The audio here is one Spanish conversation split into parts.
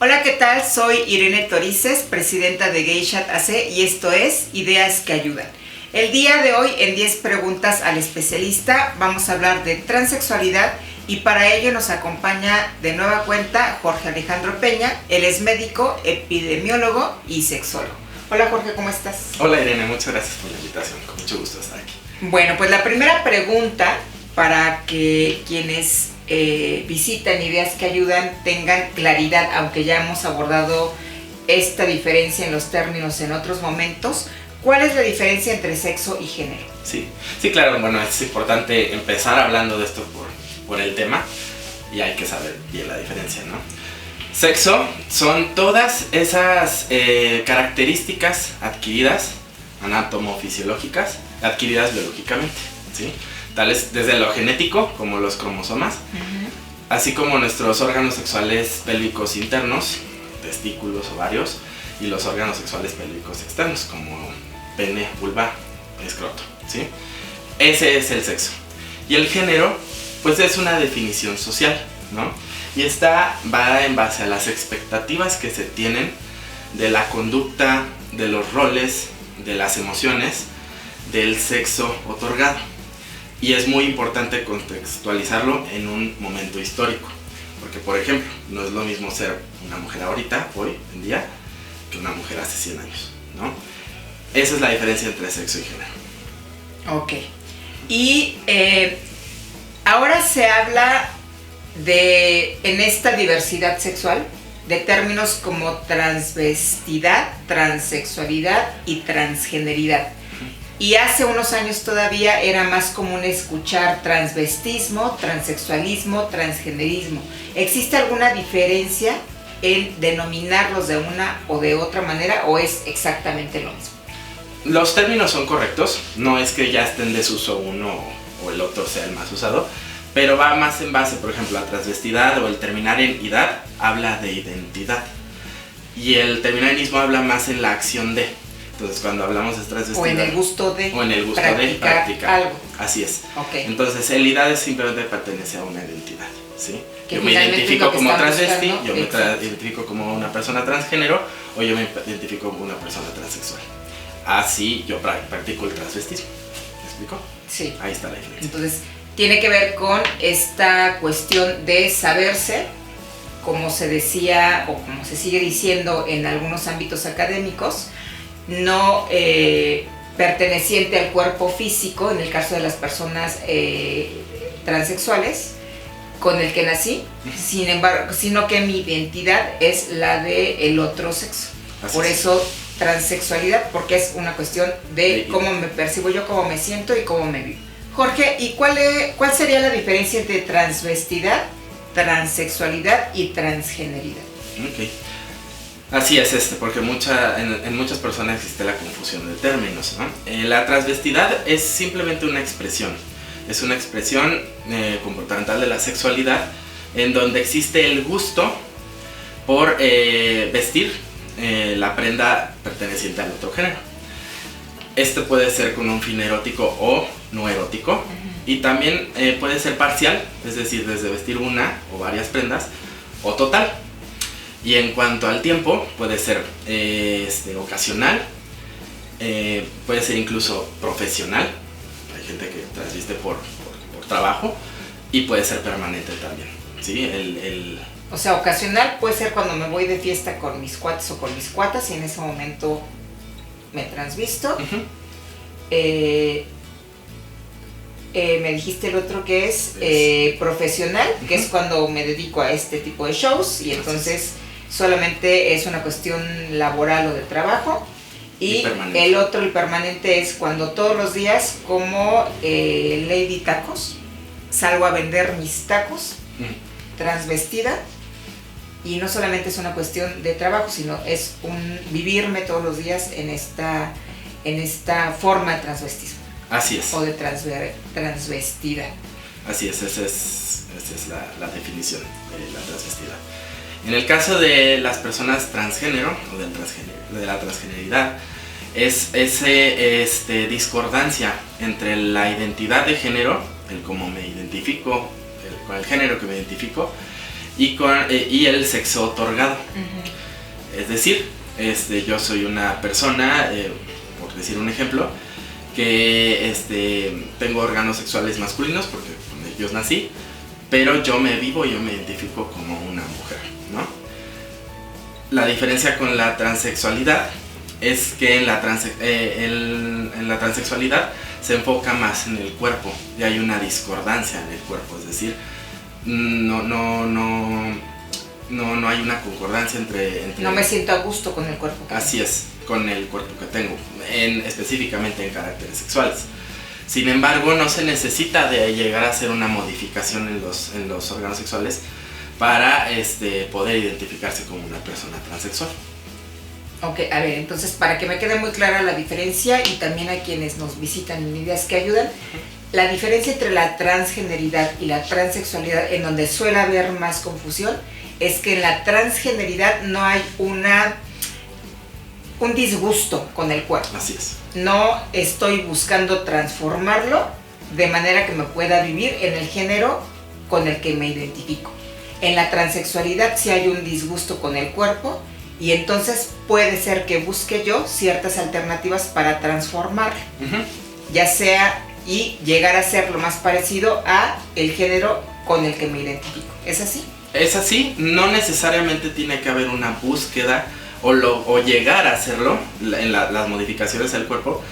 Hola, ¿qué tal? Soy Irene Torices, presidenta de GayChat AC y esto es Ideas que Ayudan. El día de hoy, en 10 preguntas al especialista, vamos a hablar de transexualidad y para ello nos acompaña de nueva cuenta Jorge Alejandro Peña. Él es médico, epidemiólogo y sexólogo. Hola Jorge, ¿cómo estás? Hola Irene, muchas gracias por la invitación, con mucho gusto estar aquí. Bueno, pues la primera pregunta para que quienes visitan Ideas que Ayudan tengan claridad, aunque ya hemos abordado esta diferencia en los términos en otros momentos. ¿Cuál es la diferencia entre sexo y género? Sí, claro, bueno, es importante empezar hablando de esto por el tema y hay que saber bien la diferencia, ¿no? Sexo son todas esas características adquiridas, anatomofisiológicas, adquiridas biológicamente, ¿sí? Tales desde lo genético, como los cromosomas, así como nuestros órganos sexuales pélvicos internos, testículos, ovarios, y los órganos sexuales pélvicos externos, como pene, vulva, escroto, ¿sí? Ese es el sexo. Y el género, pues es una definición social, ¿no? Y va en base a las expectativas que se tienen de la conducta, de los roles, de las emociones, del sexo otorgado. Y es muy importante contextualizarlo en un momento histórico. Porque, por ejemplo, no es lo mismo ser una mujer ahorita, hoy en día, que una mujer hace 100 años, ¿no? Esa es la diferencia entre sexo y género. Ok. Y ahora se habla en esta diversidad sexual, de términos como transvestidad, transexualidad y transgeneridad. Y hace unos años todavía era más común escuchar transvestismo, transexualismo, transgenerismo. ¿Existe alguna diferencia en denominarlos de una o de otra manera o es exactamente lo mismo? Los términos son correctos, no es que ya esté en desuso uno o el otro sea el más usado, pero va más en base, por ejemplo, la transvestidad o el terminar en idad habla de identidad y el terminar en ismo habla más en la acción de. Entonces, cuando hablamos de transvestidad... O en el gusto de practicar algo. Así es. Okay. Entonces, el idad simplemente pertenece a una identidad, ¿sí? Que yo me identifico como transvesti, buscando, yo me identifico como una persona transgénero o yo me identifico como una persona transexual. Así yo practico el transvestismo. ¿Me explico? Sí. Ahí está la diferencia. Entonces, tiene que ver con esta cuestión de saberse, como se decía o como se sigue diciendo en algunos ámbitos académicos, no perteneciente al cuerpo físico, en el caso de las personas transexuales, con el que nací, sin embargo, sino que mi identidad es la del otro sexo. Por eso transexualidad, porque es una cuestión de cómo me percibo yo, cómo me siento y cómo me vivo. Jorge, ¿y cuál sería la diferencia entre transvestidad, transexualidad y transgeneridad? Ok. Así es, porque en muchas personas existe la confusión de términos, ¿no? La transvestidad es simplemente una expresión. Es una expresión comportamental de la sexualidad en donde existe el gusto por vestir la prenda perteneciente al otro género. Este puede ser con un fin erótico o no erótico. Y también puede ser parcial, es decir, desde vestir una o varias prendas, o total. Y en cuanto al tiempo, puede ser ocasional, puede ser incluso profesional. Hay gente que transviste por trabajo y puede ser permanente también, ¿sí? O sea, ocasional puede ser cuando me voy de fiesta con mis cuates o con mis cuatas y en ese momento me transvisto. Me dijiste el otro que es profesional, que es cuando me dedico a este tipo de shows y entonces solamente es una cuestión laboral o de trabajo. Y el otro, el permanente, es cuando todos los días, como Lady Tacos, salgo a vender mis tacos transvestida. Y no solamente es una cuestión de trabajo, sino es un vivirme todos los días en esta forma de transvestismo. Así es. O de transvestida. Así es, esa es la definición de la transvestida. En el caso de las personas transgénero o de la transgeneridad, es discordancia entre la identidad de género, el cómo me identifico, con el género que me identifico, y el sexo otorgado. Ujú. Es decir, yo soy una persona, por decir un ejemplo, que tengo órganos sexuales masculinos porque con ellos nací, pero yo me identifico como una mujer, ¿no? La diferencia con la transexualidad es que en la transexualidad se enfoca más en el cuerpo y hay una discordancia en el cuerpo, es decir, no hay una concordancia entre... No me siento a gusto con el cuerpo que Así es, con el cuerpo que tengo, específicamente en caracteres sexuales. Sin embargo, no se necesita de llegar a hacer una modificación en los órganos sexuales para poder identificarse como una persona transexual. Ok, a ver, entonces para que me quede muy clara la diferencia y también a quienes nos visitan en Ideas que Ayudan, la diferencia entre la transgeneridad y la transexualidad, en donde suele haber más confusión, es que en la transgeneridad no hay un disgusto con el cuerpo. Así es. No estoy buscando transformarlo de manera que me pueda vivir en el género con el que me identifico. En la transexualidad sí hay un disgusto con el cuerpo y entonces puede ser que busque yo ciertas alternativas para transformarlo, ya sea y llegar a ser lo más parecido a el género con el que me identifico. ¿Es así? Es así, no necesariamente tiene que haber una búsqueda o llegar a hacerlo en las modificaciones del cuerpo,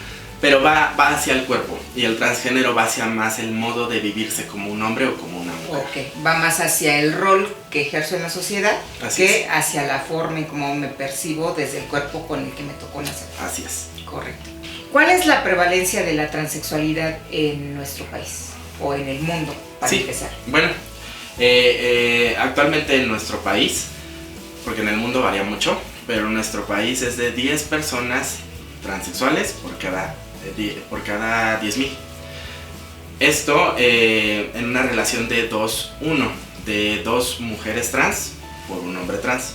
pero va hacia el cuerpo y el transgénero va hacia más el modo de vivirse como un hombre o como una mujer. Ok, va más hacia el rol que ejerzo en la sociedad Así que es. hacia la forma en cómo me percibo desde el cuerpo con el que me tocó nacer. Así es. Correcto. ¿Cuál es la prevalencia de la transexualidad en nuestro país o en el mundo, para empezar? Bueno, actualmente en nuestro país, porque en el mundo varía mucho, pero en nuestro país es de 10 personas transexuales por cada 10,000. Esto en una relación de 2:1, de 2 mujeres trans por un hombre trans.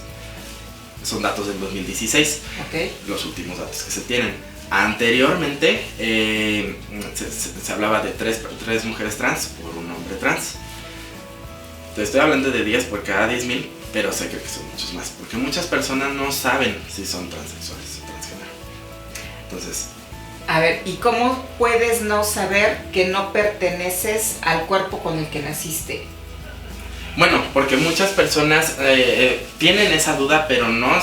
Son datos del 2016, Okay. los últimos datos que se tienen. Anteriormente se hablaba de 3 mujeres trans por un hombre trans. Te estoy hablando de 10 por cada 10,000, pero sé que son muchos más, porque muchas personas no saben si son transexuales o transgénero. Entonces... A ver, ¿y cómo puedes no saber que no perteneces al cuerpo con el que naciste? Bueno, porque muchas personas tienen esa duda, pero no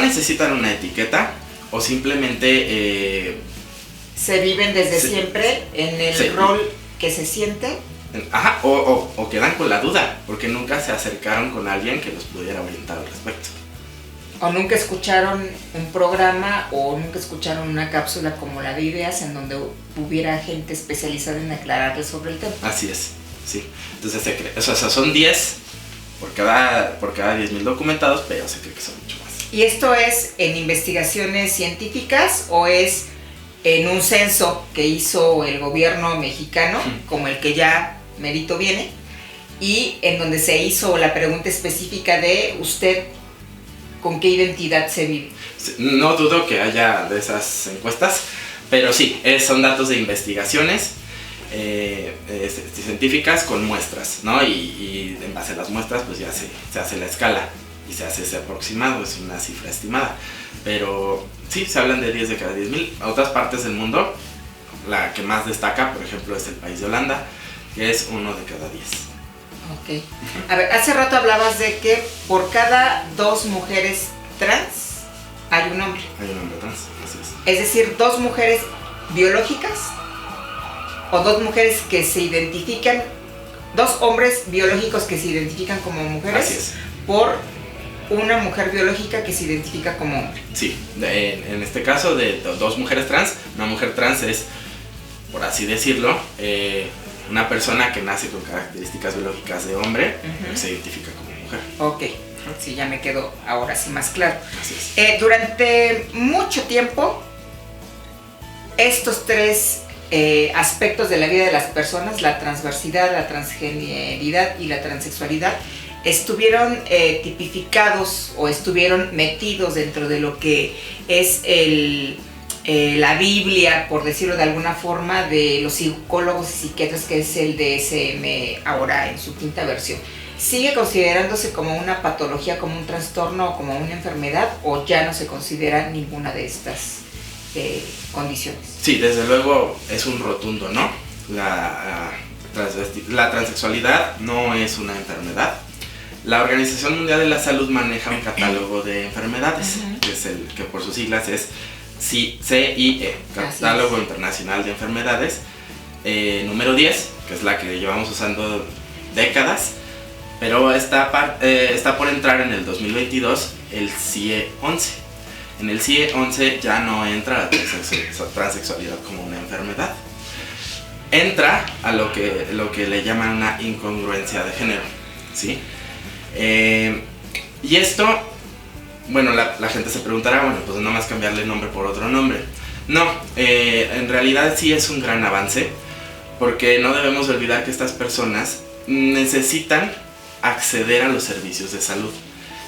necesitan una etiqueta, o simplemente... ¿Se viven desde siempre en el rol que se siente? Ajá, o quedan con la duda, porque nunca se acercaron con alguien que los pudiera orientar al respecto. O nunca escucharon un programa o nunca escucharon una cápsula como la de Ideas en donde hubiera gente especializada en aclararles sobre el tema. Así es, sí. Entonces se cree, o sea, son 10 por cada 10,000 documentados, pero se cree que son mucho más. ¿Y esto es en investigaciones científicas o es en un censo que hizo el gobierno mexicano, como el que ya merito viene, y en donde se hizo la pregunta específica de usted con qué identidad se vive? No dudo que haya de esas encuestas, pero sí, son datos de investigaciones científicas con muestras, ¿no? Y en base a las muestras pues ya se hace la escala y se hace ese aproximado, es una cifra estimada. Pero sí, se hablan de 10 de cada 10,000. A otras partes del mundo, la que más destaca, por ejemplo, es el país de Holanda, que es 1 de cada 10. Ok. A ver, hace rato hablabas de que por cada 2 mujeres trans hay un hombre. Hay un hombre trans, así es. Es decir, 2 mujeres biológicas o 2 mujeres que se identifican, 2 hombres biológicos que se identifican como mujeres. Así es. Por una mujer biológica que se identifica como hombre. Sí, en este caso de 2 mujeres trans, una mujer trans es, por así decirlo, una persona que nace con características biológicas de hombre, que se identifica como mujer. Ok, sí, ya me quedó ahora sí más claro. Así es. Durante mucho tiempo, estos 3 aspectos de la vida de las personas, la transversidad, la transgeneridad y la transexualidad, estuvieron tipificados o estuvieron metidos dentro de lo que es la Biblia, por decirlo de alguna forma, de los psicólogos y psiquiatras, que es el DSM ahora en su 5ª versión. ¿sigue considerándose como una patología, como un trastorno o como una enfermedad, o ya no se considera ninguna de estas condiciones? Sí, desde luego es un rotundo no. La transexualidad no es una enfermedad. La Organización Mundial de la Salud maneja un catálogo de enfermedades, que es el que por sus siglas es CIE, Catálogo Internacional de Enfermedades, número 10, que es la que llevamos usando décadas, pero está por entrar en el 2022 el CIE 11. En el CIE 11 ya no entra la transexualidad como una enfermedad. Entra a lo que le llaman una incongruencia de género, ¿sí? Y esto, bueno, la gente se preguntará, bueno, pues nada más cambiarle el nombre por otro nombre. No, en realidad sí es un gran avance, porque no debemos olvidar que estas personas necesitan acceder a los servicios de salud.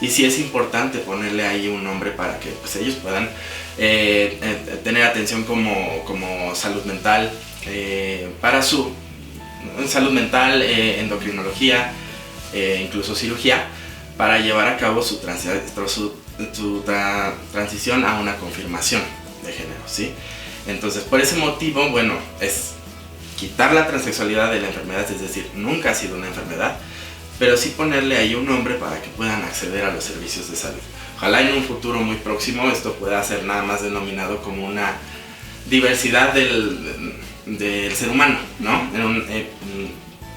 Y sí es importante ponerle ahí un nombre para que pues, ellos puedan tener atención como salud mental, para su salud mental, endocrinología, incluso cirugía, para llevar a cabo su transición a una confirmación de género, ¿sí? Entonces, por ese motivo, bueno, es quitar la transexualidad de la enfermedad, es decir, nunca ha sido una enfermedad, pero sí ponerle ahí un nombre para que puedan acceder a los servicios de salud. Ojalá en un futuro muy próximo esto pueda ser nada más denominado como una diversidad del ser humano, ¿no?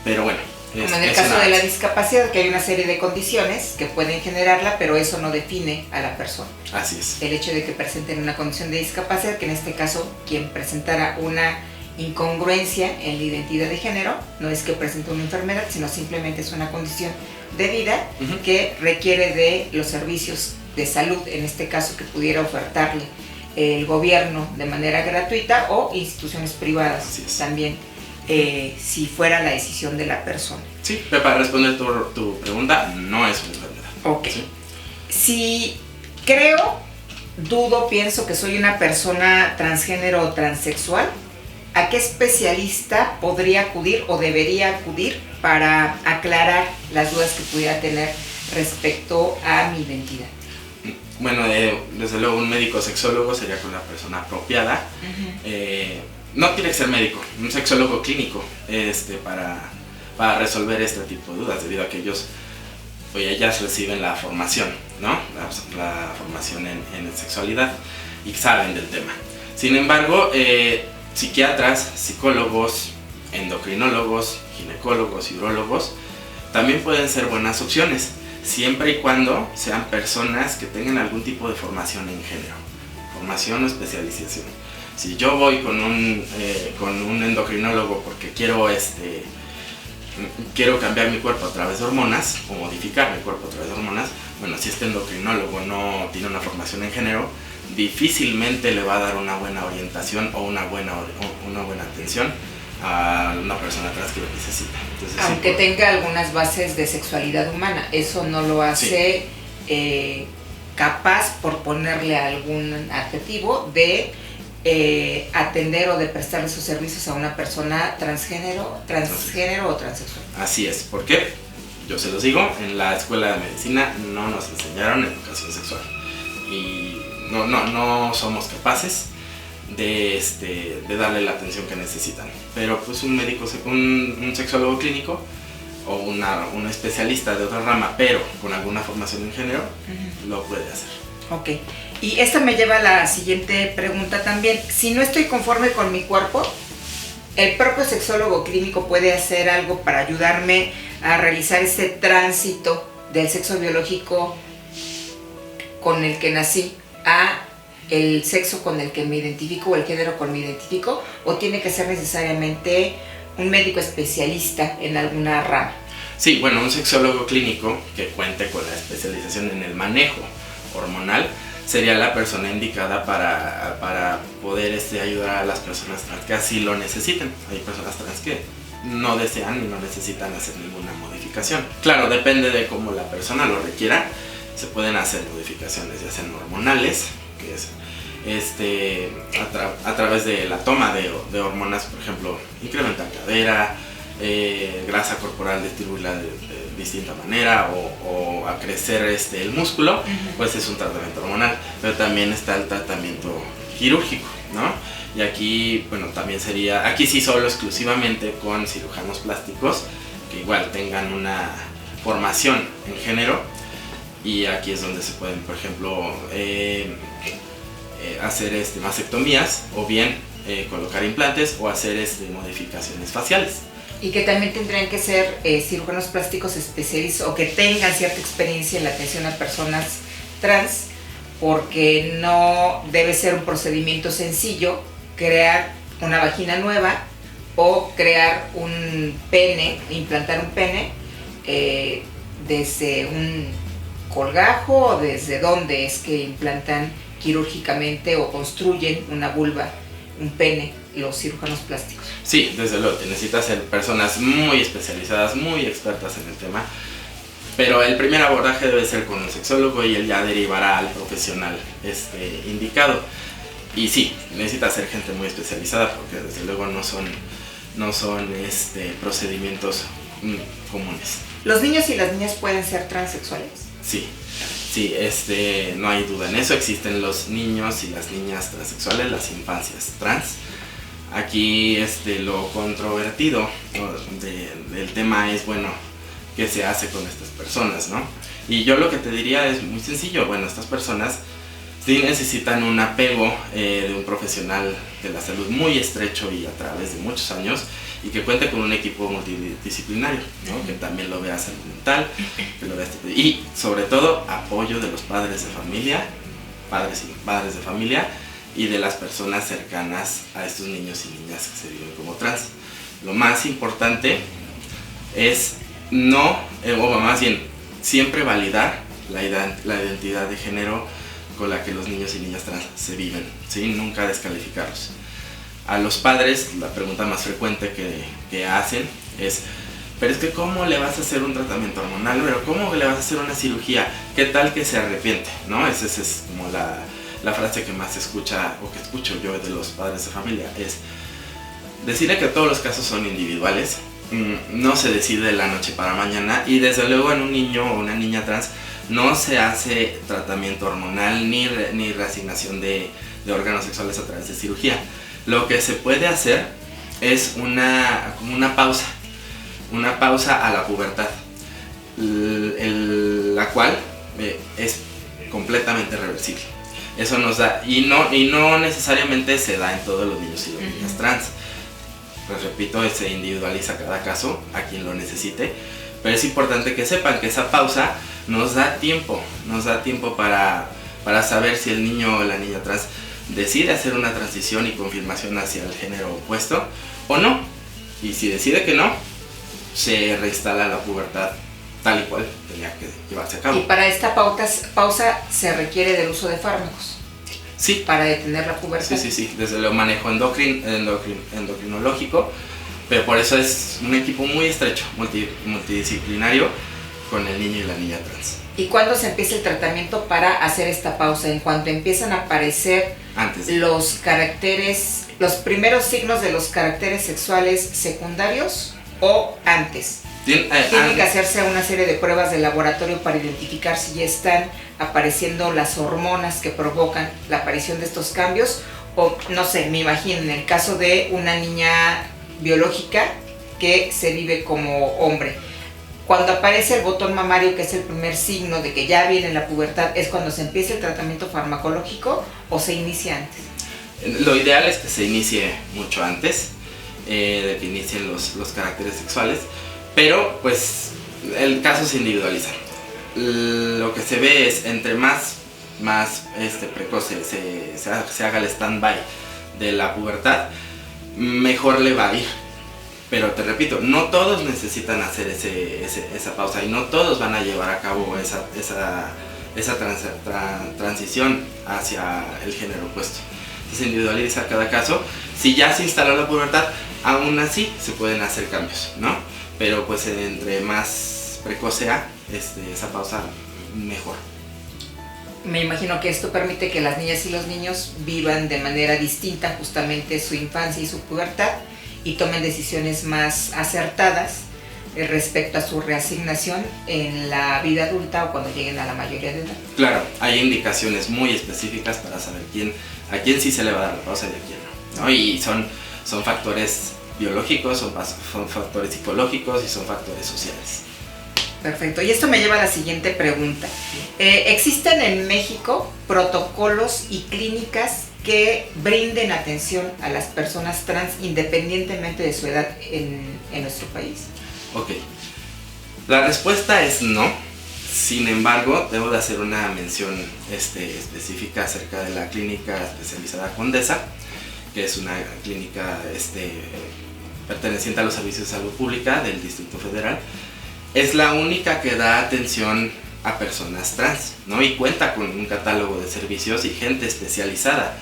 Pero bueno. Como en el caso de la discapacidad, que hay una serie de condiciones que pueden generarla, pero eso no define a la persona. Así es. El hecho de que presenten una condición de discapacidad, que en este caso quien presentara una incongruencia en la identidad de género, no es que presente una enfermedad, sino simplemente es una condición de vida que requiere de los servicios de salud, en este caso que pudiera ofertarle el gobierno de manera gratuita o instituciones privadas también, si fuera la decisión de la persona. Sí, pero para responder tu pregunta, no es una enfermedad. Ok. ¿Sí? Si pienso que soy una persona transgénero o transexual, ¿a qué especialista podría acudir o debería acudir para aclarar las dudas que pudiera tener respecto a mi identidad? Bueno, desde luego un médico sexólogo sería con la persona apropiada. No tiene que ser médico, un sexólogo clínico para resolver este tipo de dudas, debido a que ellas reciben la formación, ¿no? La formación en sexualidad y saben del tema. Sin embargo, psiquiatras, psicólogos, endocrinólogos, ginecólogos y urólogos también pueden ser buenas opciones, siempre y cuando sean personas que tengan algún tipo de formación en género, formación o especialización. Si yo voy con un endocrinólogo porque quiero cambiar mi cuerpo a través de hormonas o modificar mi cuerpo a través de hormonas, bueno, si este endocrinólogo no tiene una formación en género, difícilmente le va a dar una buena orientación o una buena atención a una persona trans que lo necesita. Entonces, aunque tenga algunas bases de sexualidad humana, eso no lo hace capaz, por ponerle algún adjetivo, de atender o de prestarle sus servicios a una persona transgénero o transexual. Así es, ¿por qué? Yo se los digo, en la escuela de medicina no nos enseñaron educación sexual y no somos capaces de darle la atención que necesitan. Pero pues un médico, un sexólogo clínico o un especialista de otra rama, pero con alguna formación en género, lo puede hacer. Ok, y esta me lleva a la siguiente pregunta también. Si no estoy conforme con mi cuerpo, ¿el propio sexólogo clínico puede hacer algo para ayudarme a realizar este tránsito del sexo biológico con el que nací a el sexo con el que me identifico o el género con el que me identifico? ¿O tiene que ser necesariamente un médico especialista en alguna rama? Sí, bueno, un sexólogo clínico que cuente con la especialización en el manejo hormonal sería la persona indicada para poder ayudar a las personas trans que así lo necesiten. Hay personas trans que no desean y no necesitan hacer ninguna modificación. Claro, depende de cómo la persona lo requiera. Se pueden hacer modificaciones, ya sean hormonales, que es a través de la toma de hormonas, por ejemplo, incrementar cadera, grasa corporal distribuirla de distinta manera o a crecer el músculo, pues es un tratamiento hormonal. Pero también está el tratamiento quirúrgico, ¿no? Y aquí, bueno, también sería, aquí sí solo exclusivamente con cirujanos plásticos que igual tengan una formación en género, y aquí es donde se pueden, por ejemplo, hacer mastectomías o bien colocar implantes o hacer modificaciones faciales. Y que también tendrían que ser cirujanos plásticos especializados o que tengan cierta experiencia en la atención a personas trans, porque no debe ser un procedimiento sencillo crear una vagina nueva o crear un pene, implantar un pene desde un colgajo, o desde dónde es que implantan quirúrgicamente o construyen una vulva, un pene, los cirujanos plásticos. Sí, desde luego, necesitas ser personas muy especializadas, muy expertas en el tema, pero el primer abordaje debe ser con un sexólogo y él ya derivará al profesional indicado. Y sí, necesita ser gente muy especializada porque desde luego no son procedimientos comunes. ¿Los niños y las niñas pueden ser transexuales? Sí, no hay duda en eso. Existen los niños y las niñas transexuales, las infancias trans. Aquí lo controvertido del tema es, bueno, ¿qué se hace con estas personas, no? Y yo lo que te diría es muy sencillo. Bueno, estas personas sí necesitan un apego de un profesional de la salud muy estrecho y a través de muchos años, y que cuente con un equipo multidisciplinario, ¿no? Que también lo vea salud mental, que lo vea y sobre todo apoyo de los padres de familia, padres de familia y de las personas cercanas a estos niños y niñas que se viven como trans. Lo más importante es o más bien, siempre validar la identidad de género con la que los niños y niñas trans se viven, ¿sí? Nunca descalificarlos. A los padres, la pregunta más frecuente que hacen es: pero es que ¿cómo le vas a hacer un tratamiento hormonal? ¿Pero cómo le vas a hacer una cirugía? ¿Qué tal que se arrepiente? ¿No? Esa es como la frase que más se escucha, o que escucho yo de los padres de familia, es decirle que todos los casos son individuales, no se decide de la noche para mañana, y desde luego en un niño o una niña trans no se hace tratamiento hormonal ni reasignación de órganos sexuales a través de cirugía. Lo que se puede hacer es como una pausa a la pubertad, la cual es completamente reversible. Eso nos da, y no necesariamente se da en todos los niños y las niñas trans. Pues repito, se individualiza cada caso a quien lo necesite, pero es importante que sepan que esa pausa nos da tiempo para saber si el niño o la niña trans decide hacer una transición y confirmación hacia el género opuesto o no. Y si decide que no, se reinstala la pubertad tal y cual tenía que llevarse a cabo. Y para esta pausa se requiere del uso de fármacos. Sí. Para detener la pubertad. Sí. Desde luego manejo endocrinológico, pero por eso es un equipo muy estrecho, multidisciplinario, con el niño y la niña trans. ¿Y cuándo se empieza el tratamiento para hacer esta pausa? ¿En cuanto empiezan a aparecer los primeros signos de los caracteres sexuales secundarios o antes? Tiene que hacerse una serie de pruebas de laboratorio para identificar si ya están apareciendo las hormonas que provocan la aparición de estos cambios, o no sé, me imagino en el caso de una niña biológica que se vive como hombre. Cuando aparece el botón mamario, que es el primer signo de que ya viene la pubertad, ¿es cuando se empieza el tratamiento farmacológico o se inicia antes? Lo ideal es que se inicie mucho antes de que inicien los caracteres sexuales, pero pues el caso se individualiza. Lo que se ve es entre más precoz se haga el stand-by de la pubertad, mejor le va a ir. Pero te repito, no todos necesitan hacer esa pausa y no todos van a llevar a cabo esa transición hacia el género opuesto. Se individualiza cada caso. Si ya se instaló la pubertad, aún así se pueden hacer cambios, ¿no? Pero pues entre más precoz sea esa pausa, mejor. Me imagino que esto permite que las niñas y los niños vivan de manera distinta justamente su infancia y su pubertad, y tomen decisiones más acertadas respecto a su reasignación en la vida adulta o cuando lleguen a la mayoría de edad. Claro, hay indicaciones muy específicas para saber a quién sí se le va a dar la pausa y a quién no, ¿no? Y son factores biológicos, son factores psicológicos y son factores sociales. Perfecto, y esto me lleva a la siguiente pregunta. ¿Existen en México protocolos y clínicas que brinden atención a las personas trans independientemente de su edad en nuestro país? Ok, la respuesta es no. Sin embargo, debo de hacer una mención específica acerca de la clínica especializada Condesa, que es una clínica perteneciente a los servicios de salud pública del Distrito Federal. Es la única que da atención a personas trans, ¿no? Y cuenta con un catálogo de servicios y gente especializada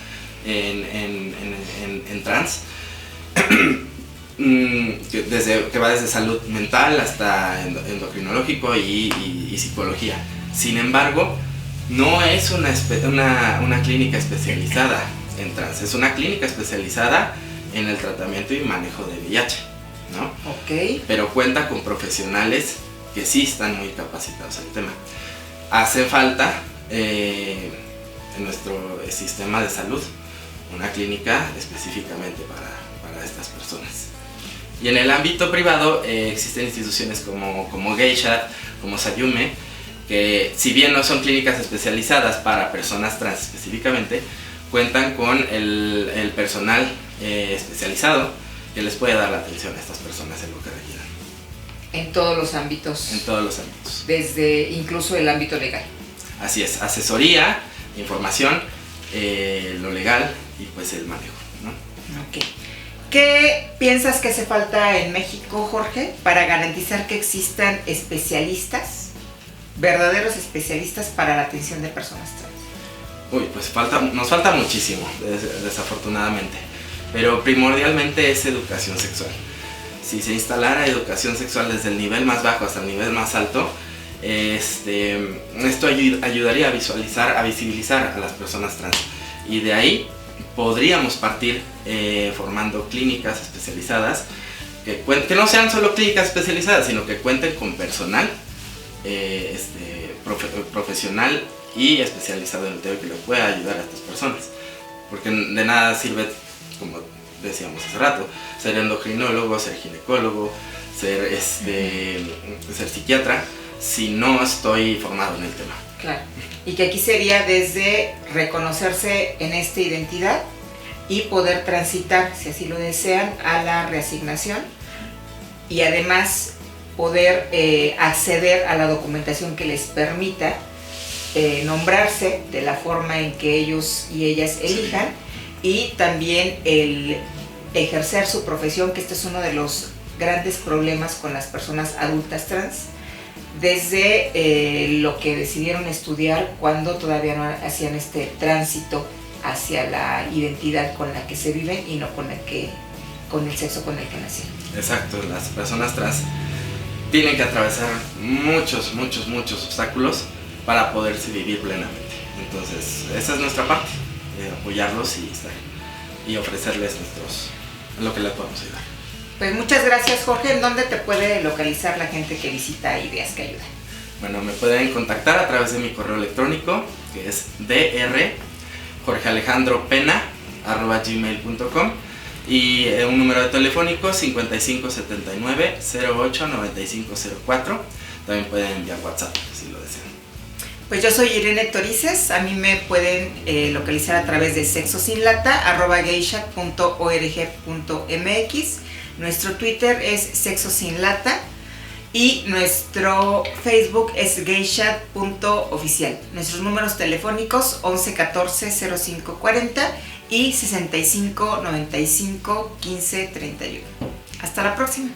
en trans, que va desde salud mental hasta endocrinológico y psicología. Sin embargo, no es una clínica especializada en trans, es una clínica especializada en el tratamiento y manejo de VIH, ¿no? Ok. Pero cuenta con profesionales que sí están muy capacitados en el tema. Hace falta en nuestro sistema de salud una clínica específicamente para estas personas. Y en el ámbito privado existen instituciones como Geisha, como Sayume, que si bien no son clínicas especializadas para personas trans específicamente, cuentan con el personal especializado que les puede dar la atención a estas personas en lo que requieran. En todos los ámbitos. En todos los ámbitos. Desde incluso el ámbito legal. Así es, asesoría, información, lo legal y pues el manejo, ¿no? Ok. ¿Qué piensas que hace falta en México, Jorge, para garantizar que existan especialistas, verdaderos especialistas para la atención de personas trans? Uy, pues nos falta muchísimo, desafortunadamente, pero primordialmente es educación sexual. Si se instalara educación sexual desde el nivel más bajo hasta el nivel más alto, esto ayudaría a visibilizar a las personas trans, y de ahí podríamos partir formando clínicas especializadas que no sean solo clínicas especializadas, sino que cuenten con personal profesional y especializado en el tema que le pueda ayudar a estas personas, porque de nada sirve, como decíamos hace rato, ser endocrinólogo, ser ginecólogo, ser psiquiatra, si no estoy formado en el tema. Claro, y que aquí sería desde reconocerse en esta identidad y poder transitar, si así lo desean, a la reasignación, y además poder acceder a la documentación que les permita nombrarse de la forma en que ellos y ellas elijan, y también el ejercer su profesión, que este es uno de los grandes problemas con las personas adultas trans, desde lo que decidieron estudiar cuando todavía no hacían este tránsito hacia la identidad con la que se viven y no con el sexo con el que nacieron. Exacto, las personas trans tienen que atravesar muchos obstáculos para poderse vivir plenamente. Entonces, esa es nuestra parte, apoyarlos y ofrecerles lo que les podemos ayudar. Pues muchas gracias, Jorge. ¿En dónde te puede localizar la gente que visita Ideas que Ayudan? Bueno, me pueden contactar a través de mi correo electrónico, que es drjorgealejandropena@gmail.com, y un número de telefónico 5579-089504. También pueden enviar WhatsApp si lo desean. Pues yo soy Irene Torices. A mí me pueden localizar a través de sexosinlata @geisha.org.mx. Nuestro Twitter es sexosinlata y nuestro Facebook es geisha.oficial. Nuestros números telefónicos 11 14 05 40 y 65 95 15 31. Hasta la próxima.